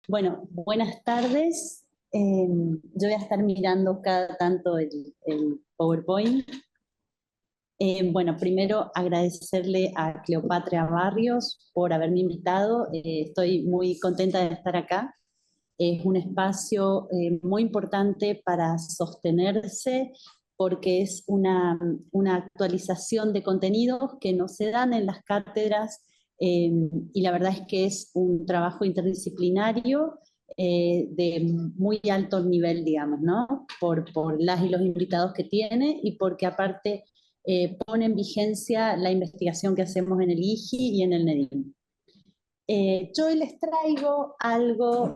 Bueno, buenas tardes. Yo voy a estar mirando cada tanto el PowerPoint. Bueno, primero agradecerle a Cleopatra Barrios por haberme invitado. Estoy muy contenta de estar acá. Es un espacio muy importante para sostenerse porque es una actualización de contenidos que no se dan en las cátedras, y la verdad es que es un trabajo interdisciplinario de muy alto nivel, digamos, ¿no? Por las y los invitados que tiene y porque aparte pone en vigencia la investigación que hacemos en el IGI y en el NEDIM. Yo hoy les traigo algo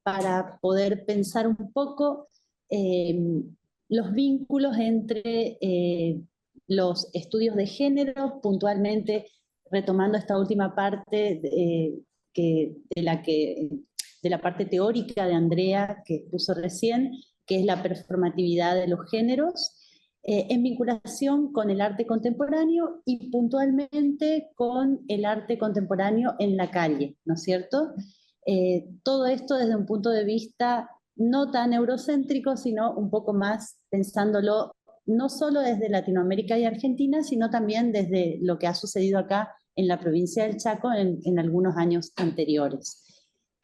para poder pensar un poco eh, los vínculos entre los estudios de género, puntualmente retomando esta última parte de la parte teórica de Andrea que puso recién, que es la performatividad de los géneros, en vinculación con el arte contemporáneo y puntualmente con el arte contemporáneo en la calle, ¿no es cierto? Todo esto desde un punto de vista no tan eurocéntrico, sino un poco más pensándolo no solo desde Latinoamérica y Argentina, sino también desde lo que ha sucedido acá en la provincia del Chaco en algunos años anteriores.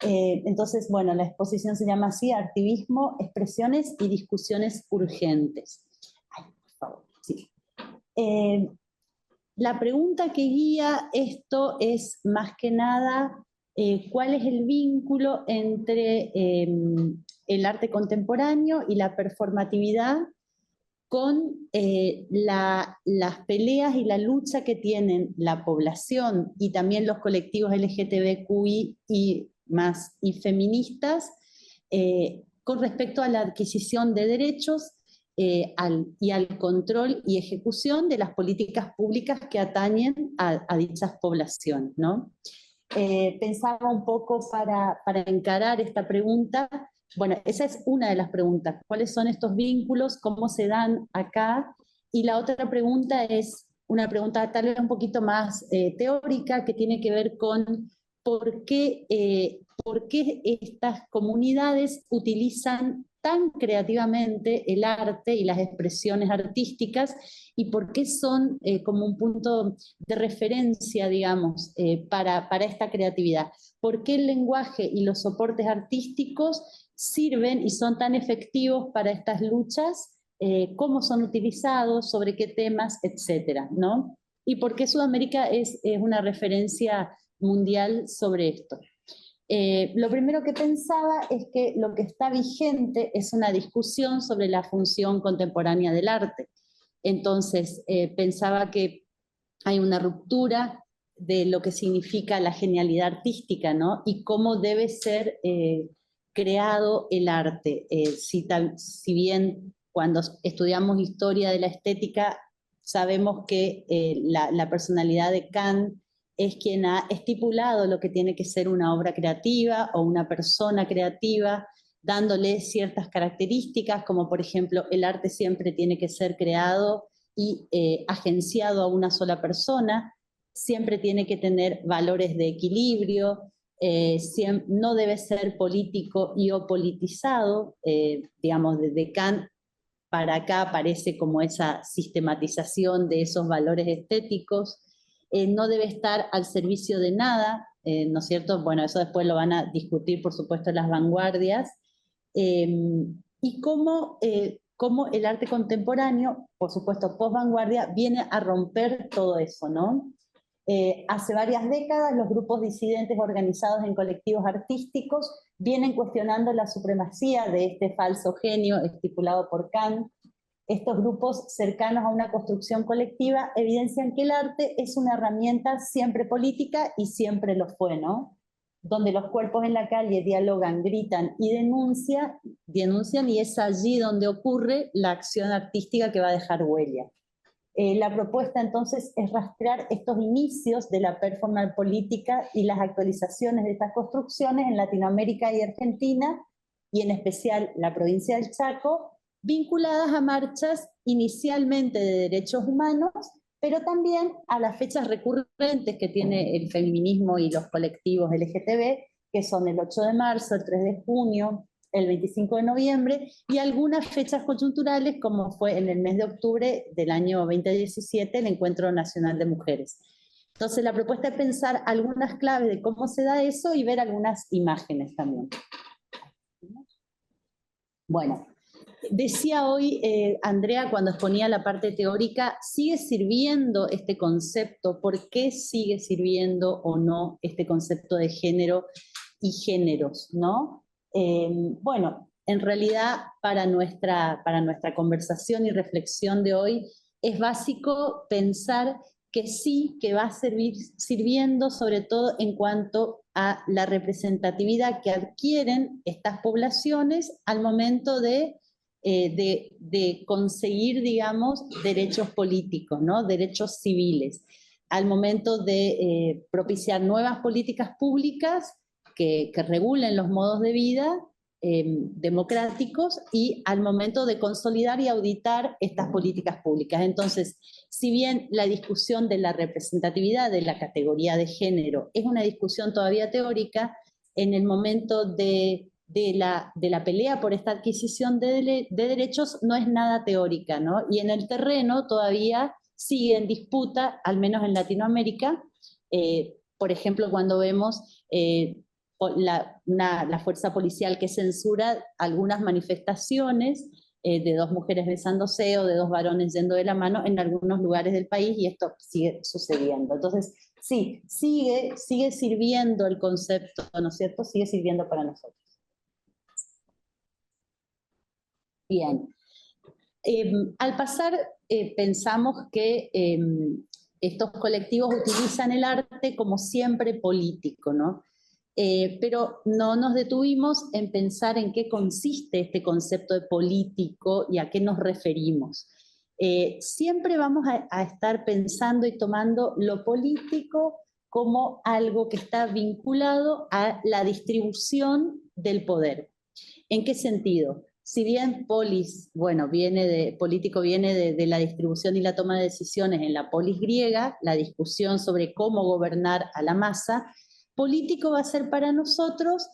Entonces, bueno, la exposición se llama así: Artivismo, expresiones y discusiones urgentes. Ay, por favor, sí. Eh, la pregunta que guía esto es más que nada cuál es el vínculo entre el arte contemporáneo y la performatividad con las peleas y la lucha que tienen la población y también los colectivos LGTBQI y feministas con respecto a la adquisición de derechos y al control y ejecución de las políticas públicas que atañen a dichas poblaciones, ¿no? Pensaba un poco para encarar esta pregunta. Bueno, esa es una de las preguntas. ¿Cuáles son estos vínculos? ¿Cómo se dan acá? Y la otra pregunta es una pregunta tal vez un poquito más teórica, que tiene que ver con por qué estas comunidades utilizan tan creativamente el arte y las expresiones artísticas y por qué son como un punto de referencia, digamos, para esta creatividad. ¿Por qué el lenguaje y los soportes artísticos sirven y son tan efectivos para estas luchas? ¿Cómo son utilizados? ¿Sobre qué temas? Etcétera, ¿no? ¿Y por qué Sudamérica es una referencia mundial sobre esto? Lo primero que pensaba es que lo que está vigente es una discusión sobre la función contemporánea del arte. Entonces, pensaba que hay una ruptura de lo que significa la genialidad artística, ¿no? Y cómo debe ser creado el arte. Si bien cuando estudiamos historia de la estética sabemos que la personalidad de Kant es quien ha estipulado lo que tiene que ser una obra creativa o una persona creativa, dándole ciertas características, como por ejemplo el arte siempre tiene que ser creado y agenciado a una sola persona, siempre tiene que tener valores de equilibrio, no debe ser político y o politizado, digamos, desde Kant para acá aparece como esa sistematización de esos valores estéticos, no debe estar al servicio de nada, ¿no es cierto? Bueno, eso después lo van a discutir, por supuesto, las vanguardias, eh, y cómo el arte contemporáneo, por supuesto, post-vanguardia, viene a romper todo eso, ¿no? Hace varias décadas los grupos disidentes organizados en colectivos artísticos vienen cuestionando la supremacía de este falso genio estipulado por Kant. Estos grupos cercanos a una construcción colectiva evidencian que el arte es una herramienta siempre política y siempre lo fue, ¿no? Donde los cuerpos en la calle dialogan, gritan y denuncian, y es allí donde ocurre la acción artística que va a dejar huella. La propuesta entonces es rastrear estos inicios de la performance política y las actualizaciones de estas construcciones en Latinoamérica y Argentina, y en especial la provincia del Chaco, vinculadas a marchas inicialmente de derechos humanos, pero también a las fechas recurrentes que tiene el feminismo y los colectivos LGTB, que son el 8 de marzo, el 3 de junio, el 25 de noviembre, y algunas fechas coyunturales, como fue en el mes de octubre del año 2017, el Encuentro Nacional de Mujeres. Entonces la propuesta es pensar algunas claves de cómo se da eso y ver algunas imágenes también. Bueno, decía hoy Andrea cuando exponía la parte teórica, ¿sigue sirviendo este concepto? ¿Por qué sigue sirviendo o no este concepto de género y géneros, ¿no? Bueno, en realidad para nuestra conversación y reflexión de hoy es básico pensar que sí, que va a seguir sirviendo sobre todo en cuanto a la representatividad que adquieren estas poblaciones al momento de conseguir, digamos, derechos políticos, ¿no? Derechos civiles, al momento de propiciar nuevas políticas públicas que regulen los modos de vida democráticos y al momento de consolidar y auditar estas políticas públicas. Entonces, si bien la discusión de la representatividad de la categoría de género es una discusión todavía teórica, en el momento de la pelea por esta adquisición de derechos no es nada teórica, ¿no? Y en el terreno todavía sigue en disputa, al menos en Latinoamérica, por ejemplo, cuando vemos la fuerza policial que censura algunas manifestaciones de dos mujeres besándose o de dos varones yendo de la mano en algunos lugares del país, y esto sigue sucediendo. Entonces, sí, sigue sirviendo el concepto, ¿no es cierto? Sigue sirviendo para nosotros. Bien. Al pasar, pensamos que estos colectivos utilizan el arte como siempre político, ¿no? Pero no nos detuvimos en pensar en qué consiste este concepto de político y a qué nos referimos. Siempre vamos a estar pensando y tomando lo político como algo que está vinculado a la distribución del poder. ¿En qué sentido? Si bien político viene de la distribución y la toma de decisiones en la polis griega, la discusión sobre cómo gobernar a la masa, político va a ser para nosotros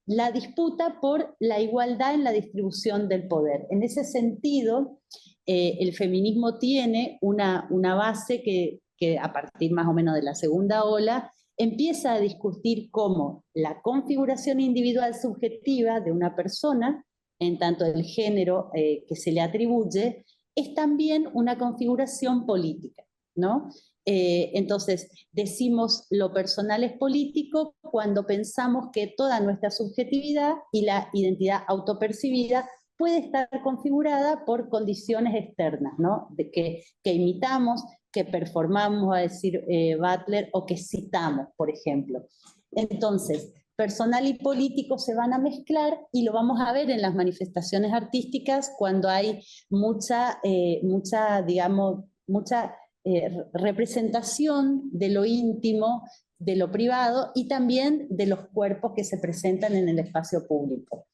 la disputa por la igualdad en la distribución del poder. En ese sentido, el feminismo tiene una base que a partir más o menos de la segunda ola empieza a discutir cómo la configuración individual subjetiva de una persona, en tanto el género que se le atribuye, es también una configuración política, ¿no? Entonces, decimos lo personal es político cuando pensamos que toda nuestra subjetividad y la identidad autopercibida puede estar configurada por condiciones externas, ¿no? Que imitamos, que performamos, a decir Butler, o que citamos, por ejemplo. Entonces, personal y político se van a mezclar y lo vamos a ver en las manifestaciones artísticas cuando hay mucha representación de lo íntimo, de lo privado y también de los cuerpos que se presentan en el espacio público.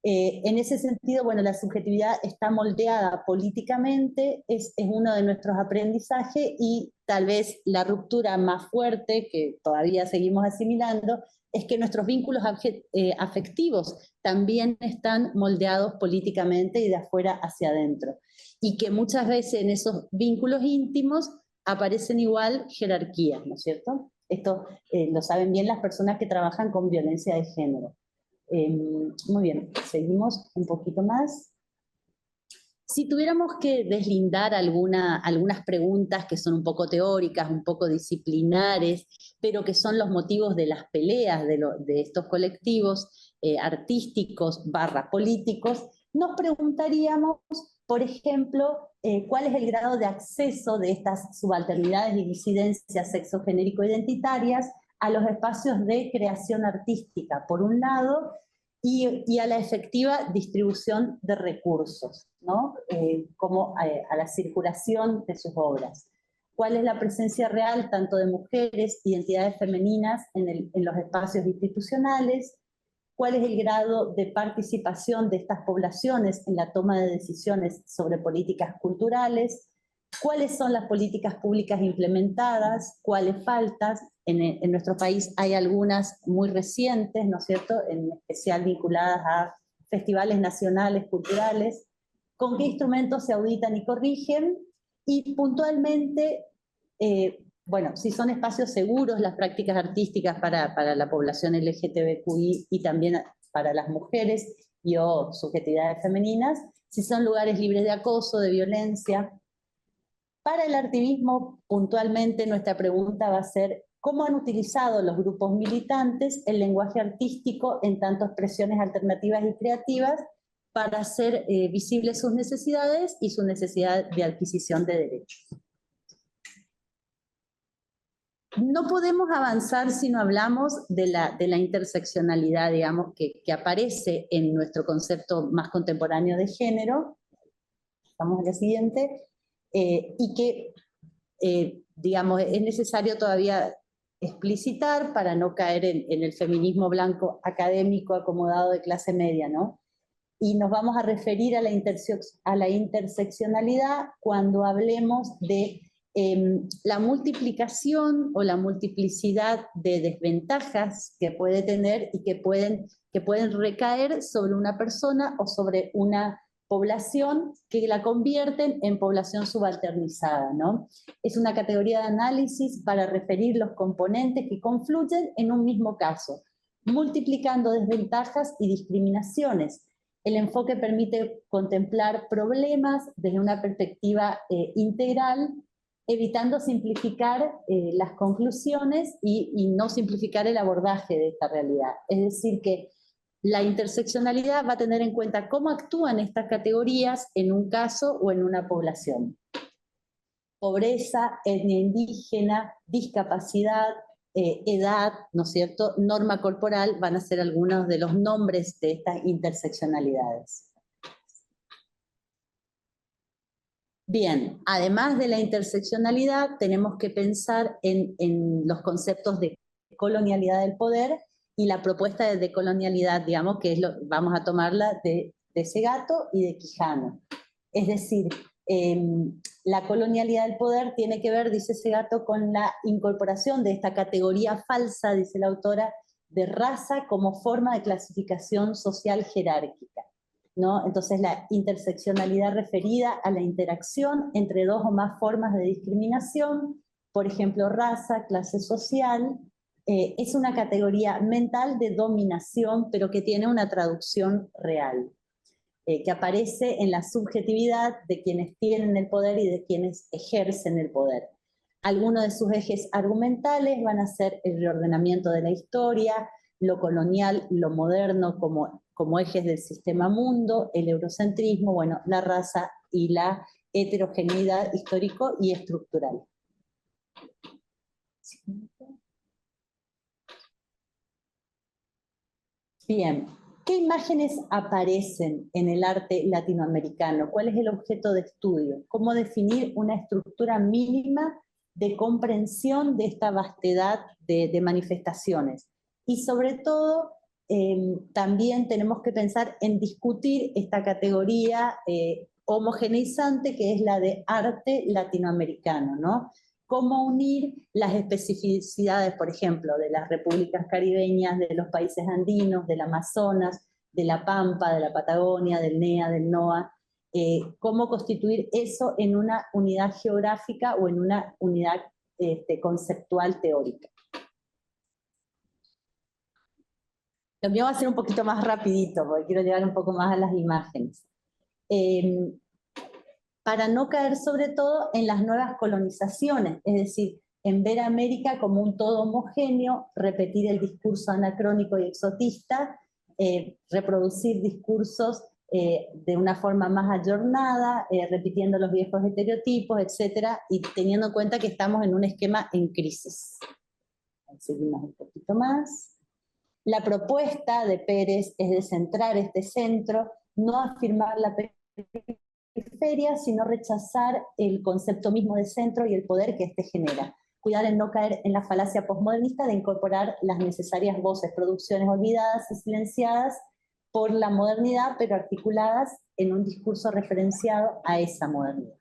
En ese sentido, bueno, la subjetividad está moldeada políticamente, es uno de nuestros aprendizajes, y tal vez la ruptura más fuerte que todavía seguimos asimilando es que nuestros vínculos afectivos también están moldeados políticamente y de afuera hacia adentro, y que muchas veces en esos vínculos íntimos aparecen igual jerarquías, ¿no es cierto? Esto lo saben bien las personas que trabajan con violencia de género. Muy bien, seguimos un poquito más. Si tuviéramos que deslindar algunas preguntas que son un poco teóricas, un poco disciplinares, pero que son los motivos de las peleas de estos colectivos artísticos / políticos, nos preguntaríamos, por ejemplo, cuál es el grado de acceso de estas subalternidades y disidencias sexogenérico-identitarias a los espacios de creación artística, por un lado, y a la efectiva distribución de recursos, ¿no? Como a la circulación de sus obras. ¿Cuál es la presencia real tanto de mujeres, identidades femeninas en los espacios institucionales? ¿Cuál es el grado de participación de estas poblaciones en la toma de decisiones sobre políticas culturales? ¿Cuáles son las políticas públicas implementadas? ¿Cuáles faltan en nuestro país hay algunas muy recientes, ¿no es cierto?, en especial vinculadas a festivales nacionales, culturales, con qué instrumentos se auditan y corrigen, y puntualmente, bueno, si son espacios seguros las prácticas artísticas para la población LGTBQI y también para las mujeres y o subjetividades femeninas, si son lugares libres de acoso, de violencia. Para el activismo, puntualmente, nuestra pregunta va a ser ¿cómo han utilizado los grupos militantes el lenguaje artístico en tanto expresiones alternativas y creativas para hacer visibles sus necesidades y su necesidad de adquisición de derechos? No podemos avanzar si no hablamos de la interseccionalidad, digamos, que aparece en nuestro concepto más contemporáneo de género. Vamos a la siguiente. Y que, digamos, es necesario todavía explicitar para no caer en el feminismo blanco académico acomodado de clase media, ¿no? Y nos vamos a referir a la interseccionalidad cuando hablemos de la multiplicación o la multiplicidad de desventajas que puede tener y que pueden recaer sobre una persona o sobre una población que la convierten en población subalternizada, ¿no? Es una categoría de análisis para referir los componentes que confluyen en un mismo caso, multiplicando desventajas y discriminaciones. El enfoque permite contemplar problemas desde una perspectiva integral, evitando simplificar las conclusiones y no simplificar el abordaje de esta realidad. Es decir, que la interseccionalidad va a tener en cuenta cómo actúan estas categorías en un caso o en una población. Pobreza, etnia indígena, discapacidad, edad, ¿no es cierto?, norma corporal, van a ser algunos de los nombres de estas interseccionalidades. Bien, además de la interseccionalidad, tenemos que pensar en los conceptos de colonialidad del poder y la propuesta de decolonialidad, digamos, que es vamos a tomarla de Segato y de Quijano. Es decir, la colonialidad del poder tiene que ver, dice Segato, con la incorporación de esta categoría falsa, dice la autora, de raza como forma de clasificación social jerárquica, ¿no? Entonces la interseccionalidad referida a la interacción entre dos o más formas de discriminación, por ejemplo, raza, clase social, es una categoría mental de dominación, pero que tiene una traducción real. Que aparece en la subjetividad de quienes tienen el poder y de quienes ejercen el poder. Algunos de sus ejes argumentales van a ser el reordenamiento de la historia, lo colonial, lo moderno como ejes del sistema mundo, el eurocentrismo, bueno, la raza y la heterogeneidad histórico y estructural. Bien. ¿Qué imágenes aparecen en el arte latinoamericano? ¿Cuál es el objeto de estudio? ¿Cómo definir una estructura mínima de comprensión de esta vastedad de manifestaciones? Y sobre todo, también tenemos que pensar en discutir esta categoría homogeneizante que es la de arte latinoamericano, ¿no? Cómo unir las especificidades, por ejemplo, de las repúblicas caribeñas, de los países andinos, del Amazonas, de la Pampa, de la Patagonia, del NEA, del NOA, cómo constituir eso en una unidad geográfica o en una unidad conceptual teórica. Lo mío va a ser un poquito más rapidito, porque quiero llegar un poco más a las imágenes. Para no caer sobre todo en las nuevas colonizaciones, es decir, en ver a América como un todo homogéneo, repetir el discurso anacrónico y exotista, reproducir discursos de una forma más ayornada, repitiendo los viejos estereotipos, etc., y teniendo en cuenta que estamos en un esquema en crisis. Seguimos un poquito más. La propuesta de Pérez es de centrar este centro, no afirmar la periferia, sino rechazar el concepto mismo de centro y el poder que éste genera. Cuidar en no caer en la falacia postmodernista de incorporar las necesarias voces, producciones olvidadas y silenciadas por la modernidad, pero articuladas en un discurso referenciado a esa modernidad.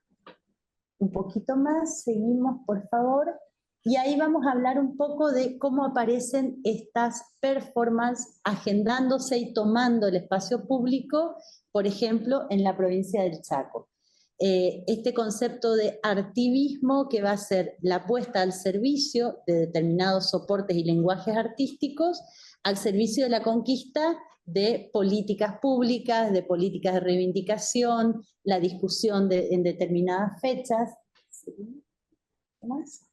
Un poquito más, seguimos por favor. Y ahí vamos a hablar un poco de cómo aparecen estas performances agendándose y tomando el espacio público, por ejemplo, en la provincia del Chaco. Este concepto de artivismo, que va a ser la puesta al servicio de determinados soportes y lenguajes artísticos, al servicio de la conquista de políticas públicas, de políticas de reivindicación, la discusión en determinadas fechas. ¿Qué más?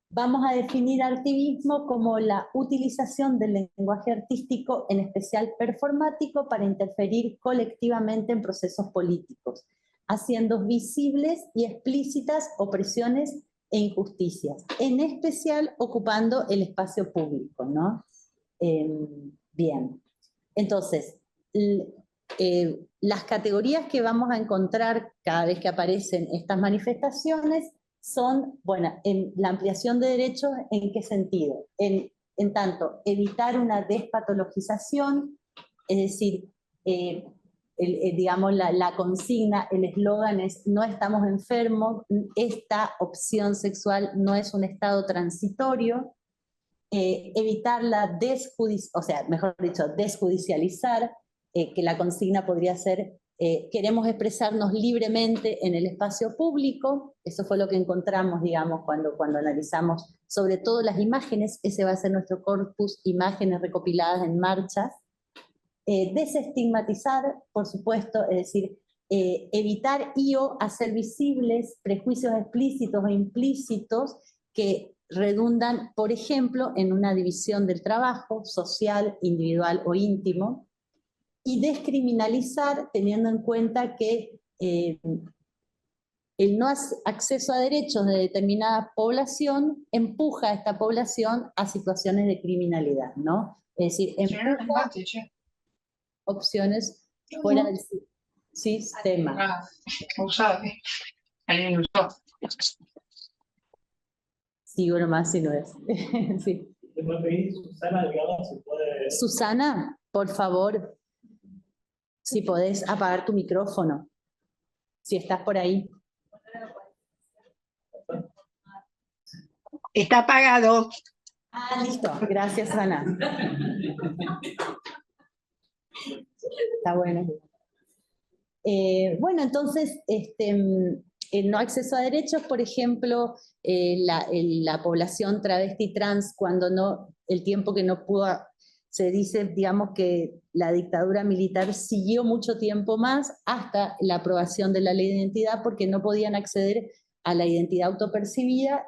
Vamos a definir artivismo como la utilización del lenguaje artístico, en especial performático, para interferir colectivamente en procesos políticos, haciendo visibles y explícitas opresiones e injusticias, en especial ocupando el espacio público, ¿no? Bien, entonces, las categorías que vamos a encontrar cada vez que aparecen estas manifestaciones son, bueno, en la ampliación de derechos, ¿en qué sentido? En tanto, evitar una despatologización, es decir, digamos, la consigna, el eslogan es: no estamos enfermos, esta opción sexual no es un estado transitorio. Evitar la desjudicializar, que la consigna podría ser: queremos expresarnos libremente en el espacio público. Eso fue lo que encontramos, digamos, cuando analizamos sobre todo las imágenes. Ese va a ser nuestro corpus, imágenes recopiladas en marchas. Desestigmatizar, por supuesto, es decir, evitar o hacer visibles prejuicios explícitos o implícitos que redundan, por ejemplo, en una división del trabajo social, individual o íntimo. Y descriminalizar, teniendo en cuenta que el no acceso a derechos de determinada población empuja a esta población a situaciones de criminalidad, ¿no? Es decir, empuja opciones fuera del sistema. Sigo nomás si no es. Sí. Susana, por favor, si podés apagar tu micrófono, si estás por ahí. Está apagado. Ah, listo. Gracias, Ana. Está bueno. Bueno, entonces, el no acceso a derechos, por ejemplo, la población travesti trans, cuando no, el tiempo que no pudo, se dice, digamos, que la dictadura militar siguió mucho tiempo más hasta la aprobación de la ley de identidad, porque no podían acceder a la identidad autopercibida,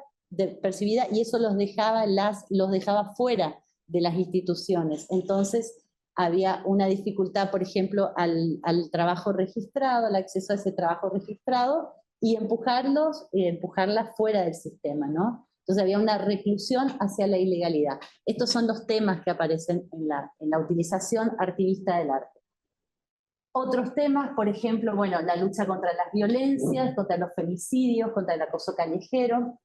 y eso los dejaba fuera de las instituciones. Entonces, había una dificultad, por ejemplo, al trabajo registrado, al acceso a ese trabajo registrado, y empujarlas fuera del sistema, ¿no? Entonces había una reclusión hacia la ilegalidad. Estos son los temas que aparecen en la utilización artivista del arte. Otros temas, por ejemplo, bueno, la lucha contra las violencias, contra los femicidios, contra el acoso callejero,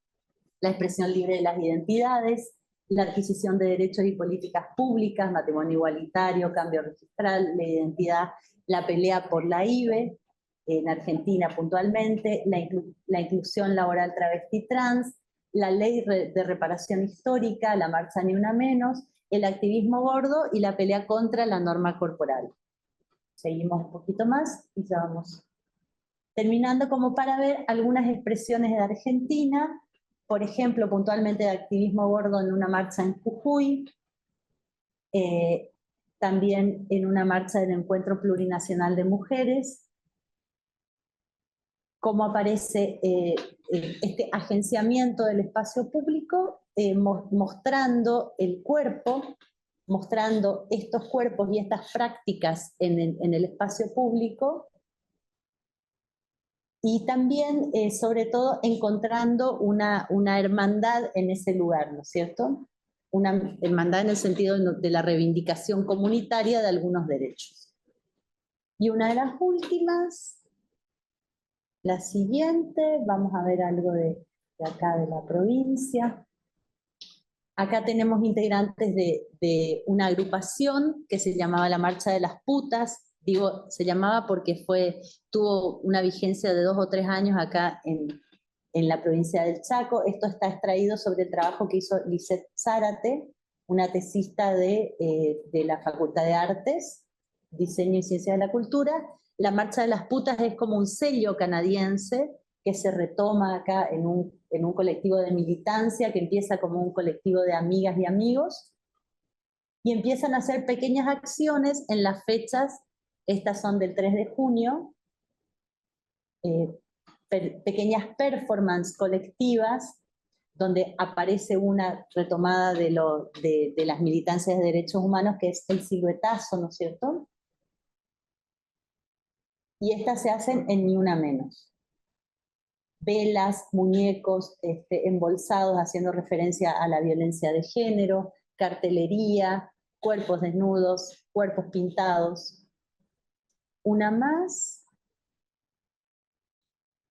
la expresión libre de las identidades, la adquisición de derechos y políticas públicas, matrimonio igualitario, cambio registral, la identidad, la pelea por la IVE, en Argentina puntualmente, la inclusión laboral travesti trans, la ley de reparación histórica, la marcha Ni Una Menos, el activismo gordo y la pelea contra la norma corporal. Seguimos un poquito más y ya vamos terminando, como para ver algunas expresiones de Argentina. Por ejemplo, puntualmente de activismo gordo en una marcha en Jujuy, también en una marcha del Encuentro Plurinacional de Mujeres, cómo aparece este agenciamiento del espacio público, mostrando el cuerpo, mostrando estos cuerpos y estas prácticas en el espacio público, y también, sobre todo, encontrando una hermandad en ese lugar, ¿no es cierto? Una hermandad en el sentido de la reivindicación comunitaria de algunos derechos. Y una de las últimas, la siguiente, vamos a ver algo de acá de la provincia. Acá tenemos integrantes de una agrupación que se llamaba la Marcha de las Putas. Digo, se llamaba porque tuvo una vigencia de 2 o 3 años acá en la provincia del Chaco. Esto está extraído sobre el trabajo que hizo Lisette Zárate, una tesista de la Facultad de Artes, Diseño y Ciencias de la Cultura. La Marcha de las Putas es como un sello canadiense que se retoma acá en un colectivo de militancia, que empieza como un colectivo de amigas y amigos, y empiezan a hacer pequeñas acciones en las fechas. Estas son del 3 de junio, pequeñas performances colectivas, donde aparece una retomada de las militancias de derechos humanos, que es el siluetazo, ¿no es cierto? Y estas se hacen en Ni Una Menos. Velas, muñecos embolsados haciendo referencia a la violencia de género, cartelería, cuerpos desnudos, cuerpos pintados. Una más.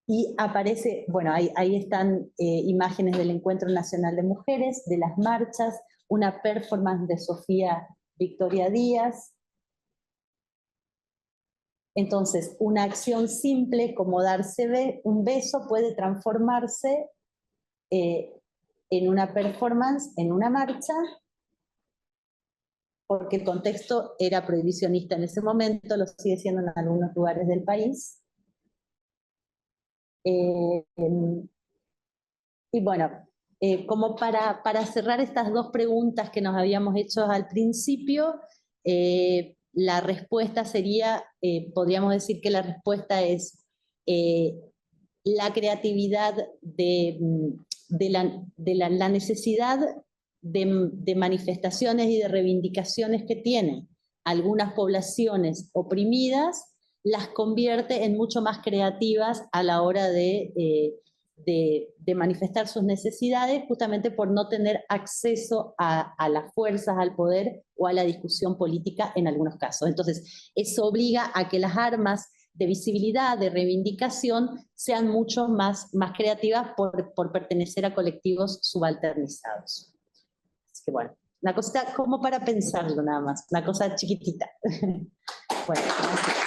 Y aparece, bueno, ahí están imágenes del Encuentro Nacional de Mujeres, de las marchas, una performance de Sofía Victoria Díaz. Entonces, una acción simple como darse un beso puede transformarse en una performance, en una marcha, porque el contexto era prohibicionista en ese momento, lo sigue siendo en algunos lugares del país. Y bueno, como para cerrar estas dos preguntas que nos habíamos hecho al principio, la respuesta sería, podríamos decir que la respuesta es la creatividad la necesidad de manifestaciones y de reivindicaciones que tienen algunas poblaciones oprimidas, las convierte en mucho más creativas a la hora de manifestar sus necesidades, justamente por no tener acceso a las fuerzas, al poder o a la discusión política en algunos casos. Entonces, eso obliga a que las armas de visibilidad, de reivindicación, sean mucho más creativas por pertenecer a colectivos subalternizados. Así que bueno, una cosita como para pensarlo nada más, una cosa chiquitita. Bueno, gracias.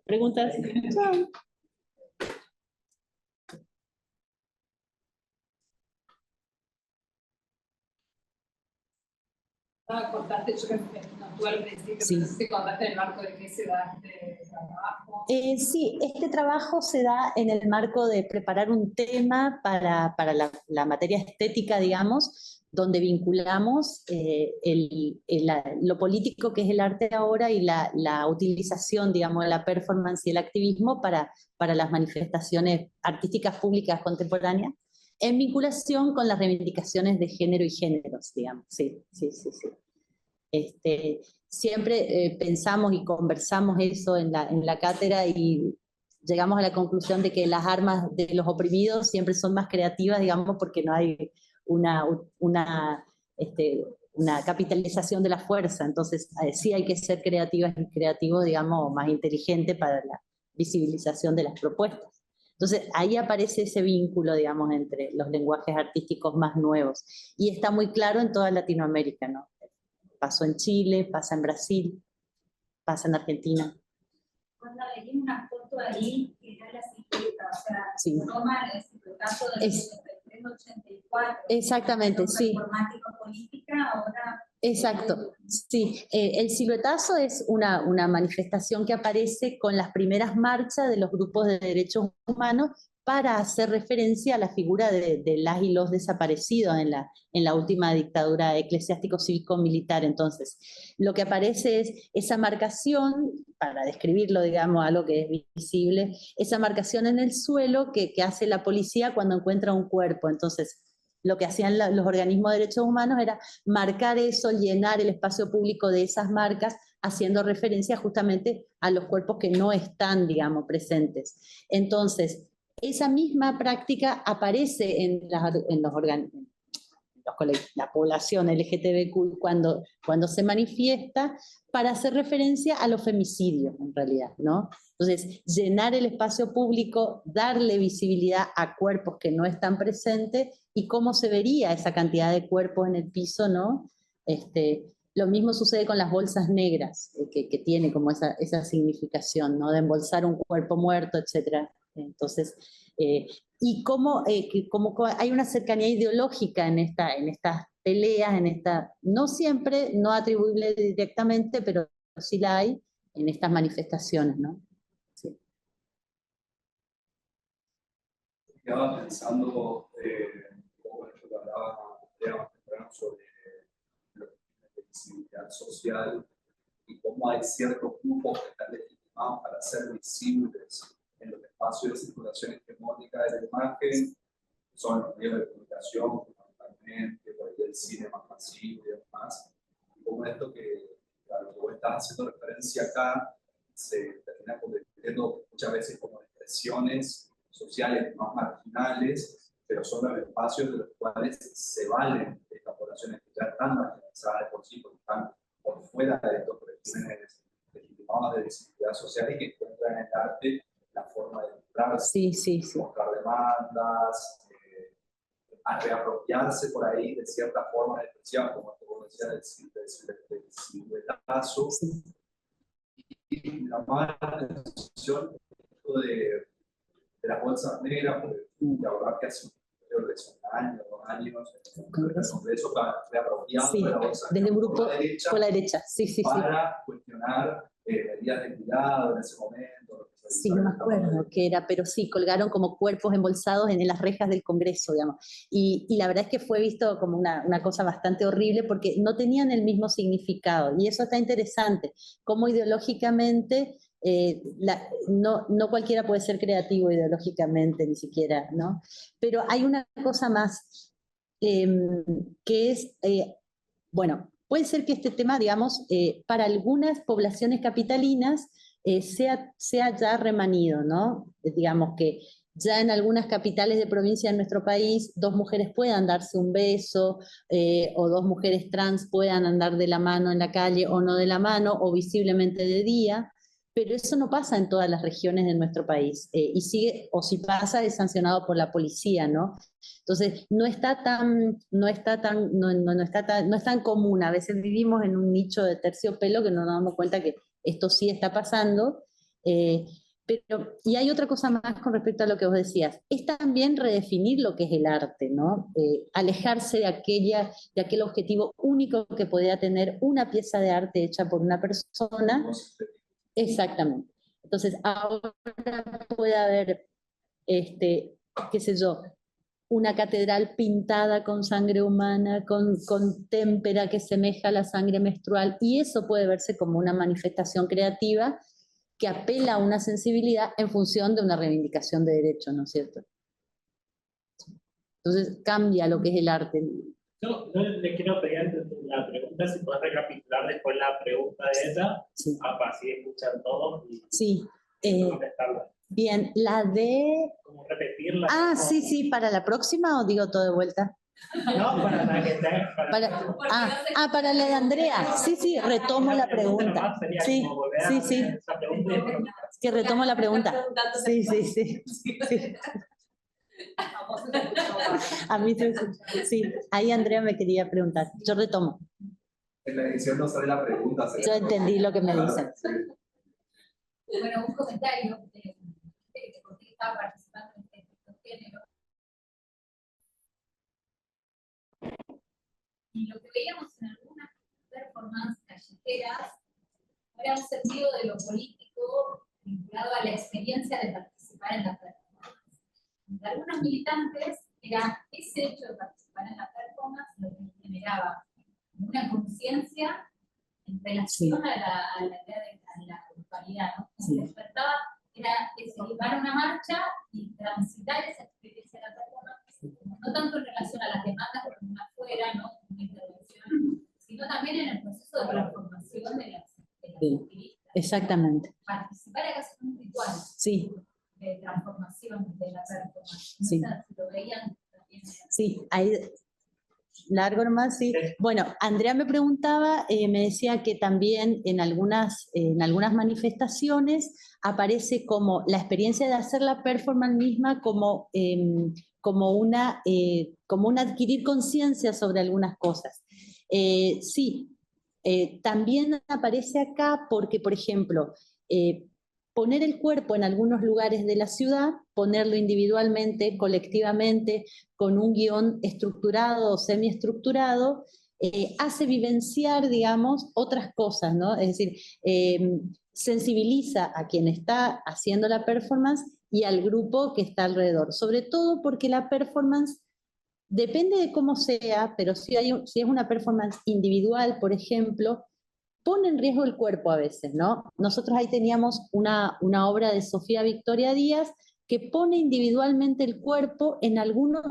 Preguntas. Chao. Contaste, yo creo que tú al principio te contaste en el marco de qué se da este trabajo. Sí, este trabajo se da en el marco de preparar un tema para la materia estética, digamos, donde vinculamos lo político que es el arte ahora y la utilización, digamos, de la performance y el activismo para las manifestaciones artísticas públicas contemporáneas, en vinculación con las reivindicaciones de género y géneros, digamos. Sí. Siempre pensamos y conversamos eso en la cátedra y llegamos a la conclusión de que las armas de los oprimidos siempre son más creativas, digamos, porque no hay una capitalización de la fuerza. Entonces, sí hay que ser creativas y creativos, digamos, más inteligentes para la visibilización de las propuestas. Entonces, ahí aparece ese vínculo, digamos, entre los lenguajes artísticos más nuevos. Y está muy claro en toda Latinoamérica, ¿no? Pasó en Chile, pasa en Brasil, pasa en Argentina. Cuando leí una foto ahí, que era la silueta, o sea, toma el siluetazo del 83-84. Exactamente, sí. Informática política, ahora... Exacto, sí. El siluetazo es una manifestación que aparece con las primeras marchas de los grupos de derechos humanos para hacer referencia a la figura de las y los desaparecidos en la última dictadura eclesiástico-cívico-militar. Entonces, lo que aparece es esa marcación, para describirlo, digamos, algo que es visible, esa marcación en el suelo que hace la policía cuando encuentra un cuerpo. Entonces, lo que hacían los organismos de derechos humanos era marcar eso, llenar el espacio público de esas marcas, haciendo referencia justamente a los cuerpos que no están, digamos, presentes. Entonces, esa misma práctica aparece en los organismos, la población LGTBQ cuando se manifiesta para hacer referencia a los femicidios, en realidad, ¿no? Entonces, llenar el espacio público, darle visibilidad a cuerpos que no están presentes y cómo se vería esa cantidad de cuerpos en el piso, ¿no? Lo mismo sucede con las bolsas negras, que tiene como esa significación, ¿no? De embolsar un cuerpo muerto, etc. Entonces, y cómo hay una cercanía ideológica en estas peleas, no siempre, no atribuible directamente, pero sí la hay en estas manifestaciones, ¿no? Sí. Estaba pensando como esto que hablaba sobre la visibilidad social y cómo hay ciertos grupos que están legitimados para ser visibles en los espacios de circulación hegemónica de la imagen, son los medios de comunicación, fundamentalmente, por ahí el cine más masivo y demás, y como esto que, a lo que vos estás haciendo referencia acá, se termina convirtiendo muchas veces como expresiones sociales más marginales, pero son los espacios de los cuales se valen estas poblaciones que ya están marginalizadas de por sí, porque están por fuera de estos regímenes legitimados de visibilidad social y que encuentran en el arte la forma de mostrarse, mostrar demandas, a reapropiarse por ahí de cierta forma de expresión, como tú decías, del silbetazo. Y la mala atención de las bolsas negras, porque la verdad que hace un año, 2 años, el Congreso para reapropiar de la bolsa desde un grupo por la derecha, para cuestionar medidas de cuidado en ese momento. Sí, no me acuerdo qué era, pero sí, colgaron como cuerpos embolsados en las rejas del Congreso, digamos. Y la verdad es que fue visto como una cosa bastante horrible porque no tenían el mismo significado. Y eso está interesante, cómo ideológicamente, no cualquiera puede ser creativo ideológicamente, ni siquiera, ¿no? Pero hay una cosa más, que es, bueno, puede ser que este tema, digamos, para algunas poblaciones capitalinas, sea ya remanido, ¿no? Digamos que ya en algunas capitales de provincia de nuestro país, 2 mujeres puedan darse un beso, o 2 mujeres trans puedan andar de la mano en la calle o no de la mano, o visiblemente de día, pero eso no pasa en todas las regiones de nuestro país, y sigue, o si pasa, es sancionado por la policía, ¿no? Entonces, no es tan común. A veces vivimos en un nicho de terciopelo que no nos damos cuenta que esto sí está pasando. Y hay otra cosa más con respecto a lo que vos decías, es también redefinir lo que es el arte, ¿no? Alejarse de aquel objetivo único que podía tener una pieza de arte hecha por una persona. Exactamente. Entonces, ahora puede haber, qué sé yo, una catedral pintada con sangre humana, con témpera que semeja a la sangre menstrual, y eso puede verse como una manifestación creativa que apela a una sensibilidad en función de una reivindicación de derechos, ¿no es cierto? Entonces cambia lo que es el arte. No le quiero pedir la pregunta, si puedes recapitular después la pregunta de ella, para así escuchar todos y contestarla. Bien, la de... ¿Cómo repetirla? Sí, ¿para la próxima o digo todo de vuelta? No, para la que está... Para la de Andrea. Sí, retomo la pregunta. Sí. Que retomo la pregunta. Sí. A mí sí, ahí Andrea me quería preguntar. Yo retomo. En la edición no sale la pregunta. Yo entendí lo que me dicen. Bueno, un comentario de por qué estaba participando en este género. Y lo que veíamos en algunas performances callejeras era un sentido de lo político vinculado a la experiencia de participar en la performance. De algunos militantes era ese hecho de participar en la performance lo que generaba una conciencia en relación a la idea de la grupalidad, ¿no? Como que despertaba, era llevar una marcha y transitar esa experiencia de la performance, no tanto en relación a las demandas que venían afuera, ¿no? Una intervención, sino también en el proceso de transformación de las activistas. Exactamente. Participar era casi un ritual de transformación de la performance. No sé si lo veían también. Sí, ahí... Largo nomás, sí. Bueno, Andrea me preguntaba, me decía que también en algunas manifestaciones aparece como la experiencia de hacer la performance misma como un adquirir conciencia sobre algunas cosas. Sí, También aparece acá porque, por ejemplo, poner el cuerpo en algunos lugares de la ciudad, ponerlo individualmente, colectivamente, con un guión estructurado o semiestructurado, hace vivenciar, digamos, otras cosas, ¿no? Es decir, sensibiliza a quien está haciendo la performance y al grupo que está alrededor. Sobre todo porque la performance depende de cómo sea, pero si es una performance individual, por ejemplo, pone en riesgo el cuerpo a veces, ¿no? Nosotros ahí teníamos una obra de Sofía Victoria Díaz que pone individualmente el cuerpo en algunos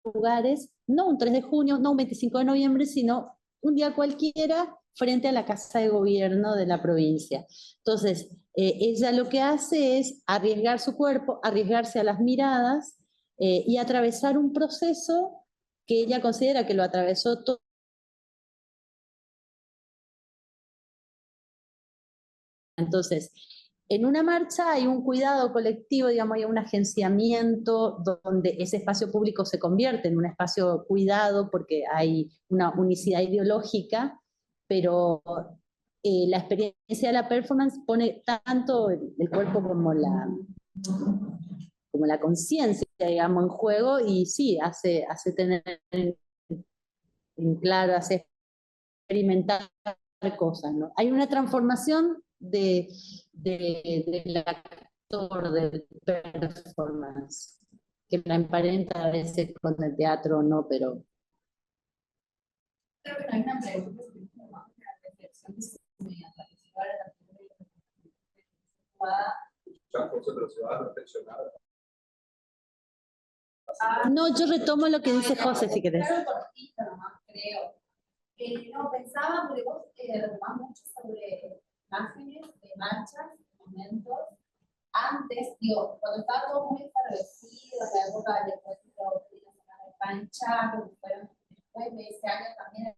lugares, no un 3 de junio, no un 25 de noviembre, sino un día cualquiera frente a la Casa de Gobierno de la provincia. Entonces, ella lo que hace es arriesgar su cuerpo, arriesgarse a las miradas y atravesar un proceso que ella considera que lo atravesó todo. Entonces, en una marcha hay un cuidado colectivo, digamos, hay un agenciamiento donde ese espacio público se convierte en un espacio cuidado porque hay una unicidad ideológica, pero la experiencia de la performance pone tanto el cuerpo como la conciencia, digamos, en juego y sí, hace tener en claro, hace experimentar cosas, ¿no? Hay una transformación del actor, del performance, que la emparenta a veces con el teatro, no, pero... Creo que no hay una pregunta, sino más una reflexión que se me apareció ahora la No, yo retomo lo que dice José, si querés. Cortito nomás, creo. No, pensaba, porque vos retomás mucho sobre imágenes de marchas, momentos. Antes, digo, cuando estaba todo muy establecido, la época del ejército de Pancha, como fueron después de ese año también.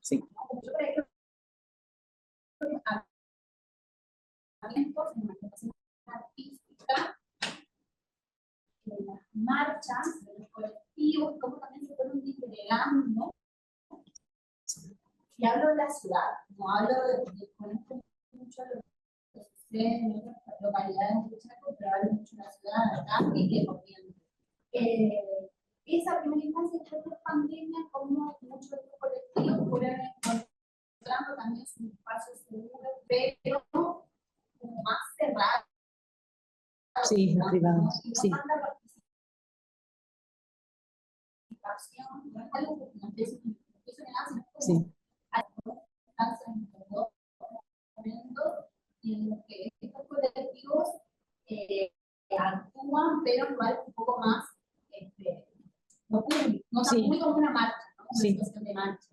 Sí. Yo creo que en manifestación artística, en las marchas, de los colectivos, cómo también se fueron disgregando. Y hablo de la ciudad, no hablo conozco mucho lo que sucede en otras localidades de Chaco, pero hablo mucho de la ciudad, acá y de Corrientes. Esa primera instancia después de la pandemia, como muchos de los colectivos fueron encontrando también sus espacios seguros, pero como más cerrados. Sí, privados. Y no sí. tanta participación, no es algo que nos empiece a sí. y en los que estos colectivos actúan, pero igual un poco más no público, no tan muy como una marcha, ¿no? Una situación de marcha.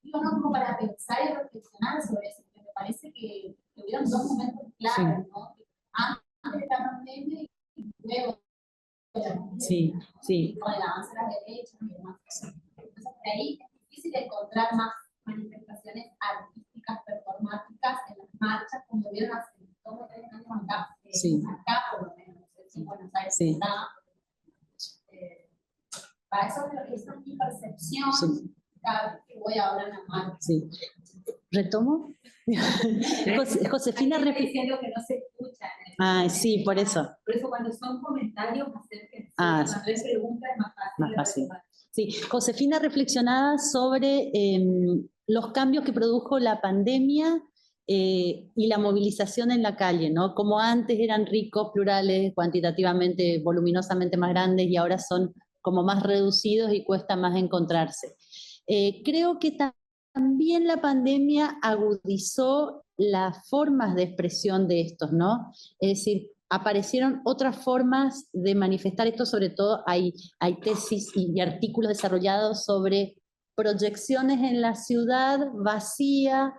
Digo, no como para pensar y reflexionar sobre eso, porque me parece que hubieron dos momentos claros, ¿no? Antes de la pandemia y luego con el avance de la derecha y demás. Entonces, por ahí es difícil encontrar más manifestaciones artísticas, performáticas en las marchas, como vieron hace 2 o 3 años acá. Acá, por lo menos, no sé si en Buenos Aires está. Para eso esa es mi percepción cada vez que voy a una marcha. ¿Retomo? Josefina diciendo que no se escucha. Sí, por eso. Por eso cuando son comentarios acérquense, cuando es pregunta es más fácil. Sí, Josefina reflexionaba sobre los cambios que produjo la pandemia y la movilización en la calle, ¿no? Como antes eran ricos, plurales, cuantitativamente, voluminosamente más grandes y ahora son como más reducidos y cuesta más encontrarse. Creo que también la pandemia agudizó las formas de expresión de estos, ¿no? Es decir, aparecieron otras formas de manifestar esto, sobre todo hay tesis y artículos desarrollados sobre proyecciones en la ciudad vacía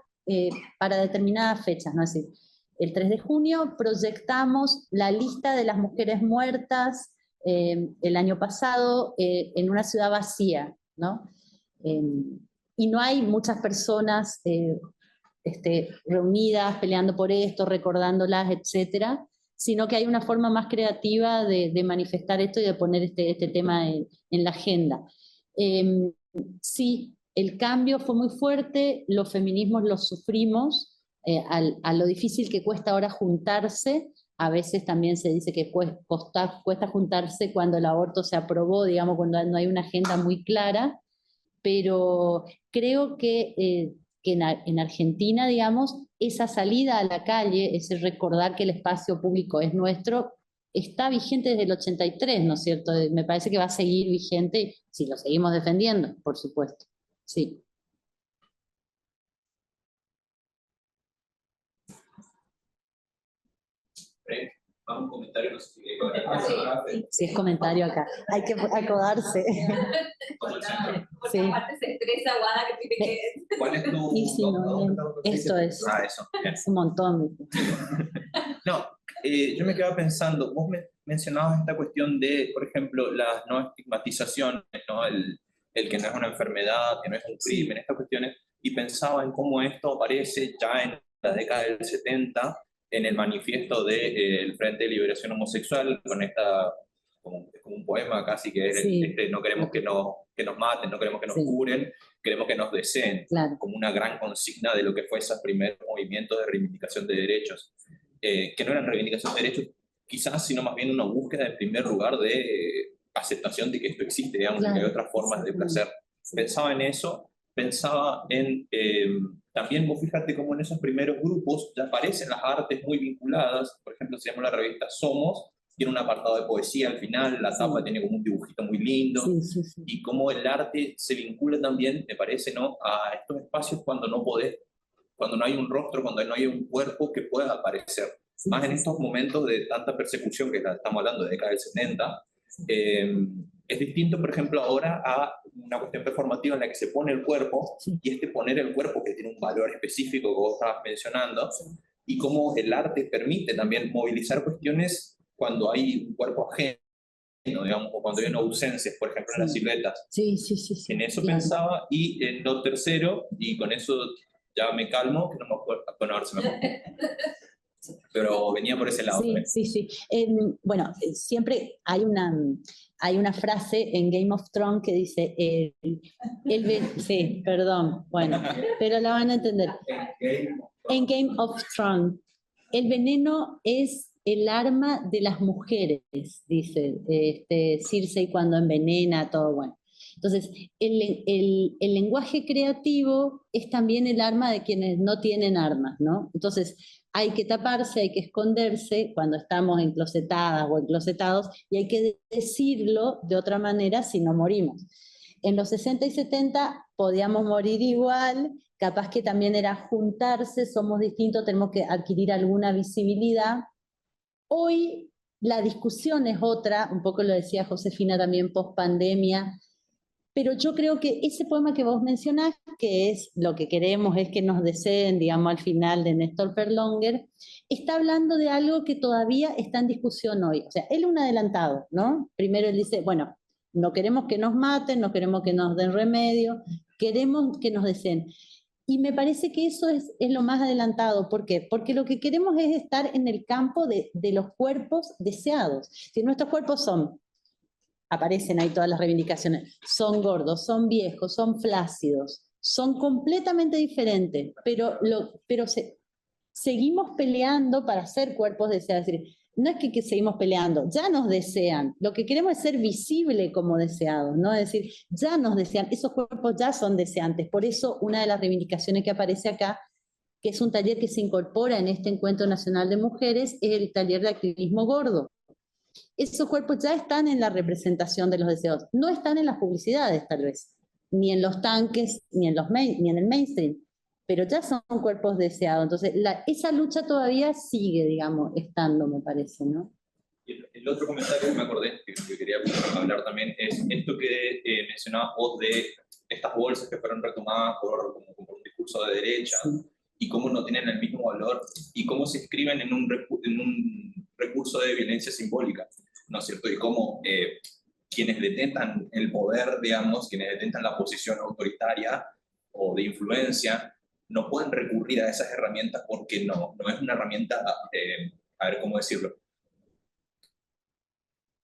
para determinadas fechas, ¿no? Es decir, el 3 de junio proyectamos la lista de las mujeres muertas el año pasado en una ciudad vacía, ¿no? Y no hay muchas personas reunidas, peleando por esto, recordándolas, etcétera, sino que hay una forma más creativa de manifestar esto y de poner este tema en la agenda. Sí, el cambio fue muy fuerte, los feminismos los sufrimos, a lo difícil que cuesta ahora juntarse. A veces también se dice que cuesta juntarse cuando el aborto se aprobó, digamos, cuando no hay una agenda muy clara, pero creo que en Argentina, digamos, esa salida a la calle, ese recordar que el espacio público es nuestro, está vigente desde el 83, ¿no es cierto? Me parece que va a seguir vigente si lo seguimos defendiendo, por supuesto. Sí. Un comentario, no sé si sí, es comentario acá. Hay que acodarse. Porque aparte se estresa Guada que tiene que... ¿Cuál es tu...? Sí, sí, no, esto es. Eso. Es un montón. No, yo me quedaba pensando, vos mencionabas esta cuestión de, por ejemplo, las no estigmatizaciones, ¿no? El que no es una enfermedad, que no es un crimen, estas cuestiones, y pensaba en cómo esto aparece ya en la década del 70, en el manifiesto del Frente de Liberación Homosexual, con esta, como un poema casi que es, sí. No queremos que nos maten, no queremos que nos curen, queremos que nos deseen, claro. como una gran consigna de lo que fue esos primeros movimientos de reivindicación de derechos, que no eran reivindicación de derechos quizás, sino más bien una búsqueda en primer lugar de aceptación de que esto existe, digamos, claro. Que hay otras formas de placer. Sí. Pensaba en eso, pensaba en... también vos fíjate cómo en esos primeros grupos ya aparecen las artes muy vinculadas. Por ejemplo, se llama la revista Somos, tiene un apartado de poesía al final, la tapa tiene como un dibujito muy lindo, y cómo el arte se vincula también, me parece, ¿no?, a estos espacios cuando no podés, cuando no hay un rostro, cuando no hay un cuerpo que pueda aparecer. Más en estos momentos de tanta persecución que estamos hablando de década del 70, es distinto, por ejemplo, ahora a una cuestión performativa en la que se pone el cuerpo, y poner el cuerpo que tiene un valor específico que vos estabas mencionando, y cómo el arte permite también movilizar cuestiones cuando hay un cuerpo ajeno, digamos, o cuando hay una ausencia, por ejemplo, en las siluetas. Sí. En eso pensaba, y en lo tercero, y con eso ya me calmo, que no me acuerdo, bueno, ahora se me acuerdo. Pero venía por ese lado. Sí. Bueno, siempre hay una frase en Game of Thrones que dice, sí, perdón, bueno, pero la van a entender. En Game of Thrones, el veneno es el arma de las mujeres, dice Cersei cuando envenena, todo bueno. Entonces, el lenguaje creativo es también el arma de quienes no tienen armas, ¿no? Entonces, hay que taparse, hay que esconderse cuando estamos enclosetadas o enclosetados, y hay que decirlo de otra manera si no morimos. En los 60 y 70 podíamos morir igual, capaz que también era juntarse, somos distintos, tenemos que adquirir alguna visibilidad. Hoy la discusión es otra, un poco lo decía Josefina también post pandemia, pero yo creo que ese poema que vos mencionás, que es lo que queremos es que nos deseen, digamos, al final, de Néstor Perlonger, está hablando de algo que todavía está en discusión hoy. O sea, él es un adelantado, ¿no? Primero él dice, bueno, no queremos que nos maten, no queremos que nos den remedio, queremos que nos deseen. Y me parece que eso es lo más adelantado. ¿Por qué? Porque lo que queremos es estar en el campo de los cuerpos deseados. Si nuestros cuerpos aparecen ahí todas las reivindicaciones, son gordos, son viejos, son flácidos, son completamente diferentes, pero seguimos peleando para ser cuerpos deseados. Es decir, no es que seguimos peleando, ya nos desean, lo que queremos es ser visible como deseados, ¿no? Es decir, ya nos desean, esos cuerpos ya son deseantes. Por eso una de las reivindicaciones que aparece acá, que es un taller que se incorpora en este Encuentro Nacional de Mujeres, es el taller de activismo gordo. Esos cuerpos ya están en la representación de los deseos, no están en las publicidades tal vez, ni en los tanques, ni en el mainstream, pero ya son cuerpos deseados. Entonces, esa lucha todavía sigue, digamos, estando, me parece, ¿no? Y el otro comentario que me acordé, que quería hablar también, es esto que mencionabas vos de estas bolsas que fueron retomadas por un discurso de derecha, y cómo no tienen el mismo valor, y cómo se inscriben en un recurso de violencia simbólica, ¿no es cierto? Y cómo quienes detentan el poder, digamos, quienes detentan la posición autoritaria o de influencia, no pueden recurrir a esas herramientas porque no es una herramienta, a ver cómo decirlo,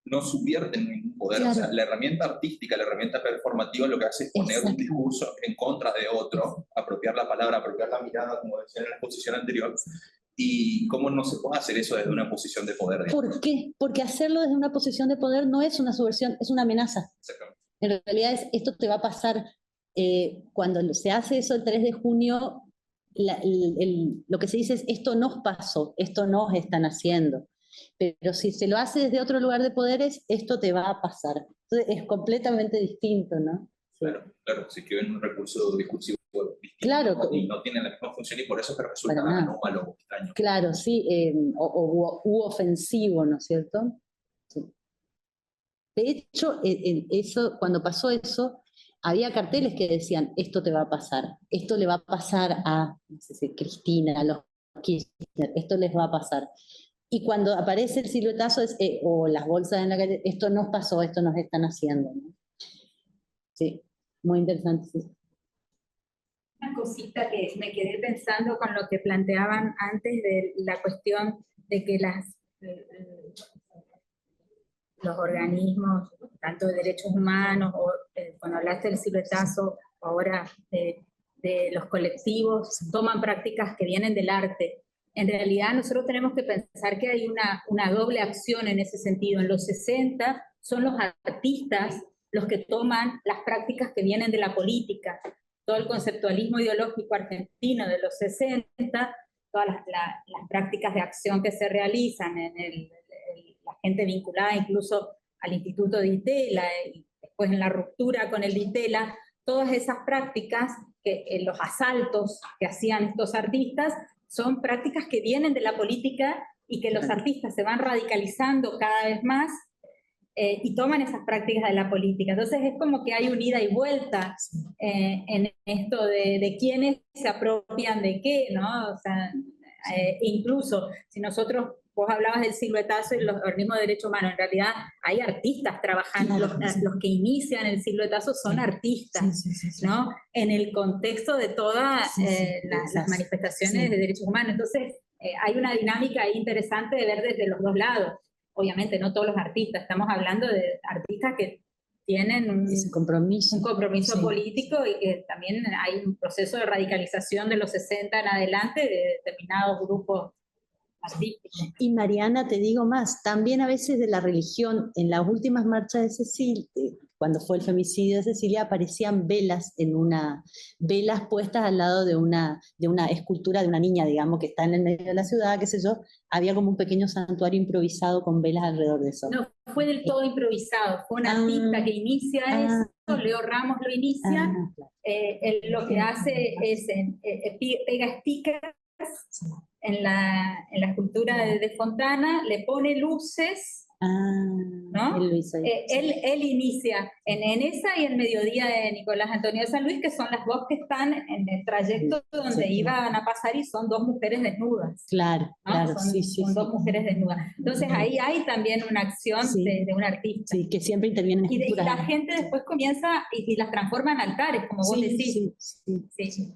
no subvierten ningún poder. Claro. O sea, la herramienta artística, la herramienta performativa lo que hace es poner un discurso en contra de otro, apropiar la palabra, apropiar la mirada, como decía en la exposición anterior. ¿Y cómo no se puede hacer eso desde una posición de poder? ¿Por qué? Porque hacerlo desde una posición de poder no es una subversión, es una amenaza. En realidad esto te va a pasar cuando se hace eso el 3 de junio, lo que se dice es esto nos pasó, esto nos están haciendo. Pero si se lo hace desde otro lugar de poderes, esto te va a pasar. Entonces es completamente distinto, ¿no? Claro, claro, si escriben un recurso discursivo distinto, claro, y no tienen la misma función y por eso pero resulta anómalo o extraño. Claro, sí, u ofensivo, ¿no es cierto? Sí. De hecho, cuando pasó eso, había carteles que decían, esto te va a pasar, esto le va a pasar a, no sé si Cristina, a los Kirchner, esto les va a pasar. Y cuando aparece el siluetazo o las bolsas en la calle, esto nos pasó, esto nos están haciendo, ¿no? Sí, muy interesante. Sí. Una cosita que me quedé pensando con lo que planteaban antes de la cuestión de que los organismos, tanto de derechos humanos, o cuando hablaste del siluetazo, ahora de los colectivos, toman prácticas que vienen del arte. En realidad nosotros tenemos que pensar que hay una doble acción en ese sentido. En los 60 son los artistas los que toman las prácticas que vienen de la política. Todo el conceptualismo ideológico argentino de los 60, todas las prácticas de acción que se realizan, la gente vinculada incluso al Instituto de Itela, y después en la ruptura con el de Itela, todas esas prácticas, los asaltos que hacían estos artistas, son prácticas que vienen de la política y que los artistas se van radicalizando cada vez más y toman esas prácticas de la política. Entonces es como que hay un ida y vuelta en esto de quiénes se apropian de qué, ¿no? O sea, incluso si nosotros, vos hablabas del siluetazo y los organismos de derechos humanos, en realidad hay artistas trabajando, los que inician el siluetazo son artistas, ¿no? En el contexto de todas las manifestaciones de derechos humanos. Entonces hay una dinámica ahí interesante de ver desde los dos lados. Obviamente no todos los artistas, estamos hablando de artistas que tienen un compromiso político y que también hay un proceso de radicalización de los 60 en adelante de determinados grupos artísticos. Y Mariana, te digo más, también a veces de la religión, en las últimas marchas de Cecilia, cuando fue el femicidio de Cecilia, aparecían velas velas puestas al lado de una escultura de una niña, digamos, que está en el medio de la ciudad, qué sé yo. Había como un pequeño santuario improvisado con velas alrededor de eso. No fue del todo improvisado, fue un artista que inicia eso, Leo Ramos lo inicia, él lo que hace es pega stickers en la escultura de Fontana, le pone luces, ¿no? Él inicia en esa y el mediodía de Nicolás Antonio de San Luis, que son las dos que están en el trayecto donde iban a pasar y son dos mujeres desnudas. Claro, ¿no? Claro, son dos mujeres desnudas. Entonces ahí hay también una acción de un artista. Sí, que siempre interviene en esculturas. Y la gente después comienza y las transforma en altares, como vos decís. Sí.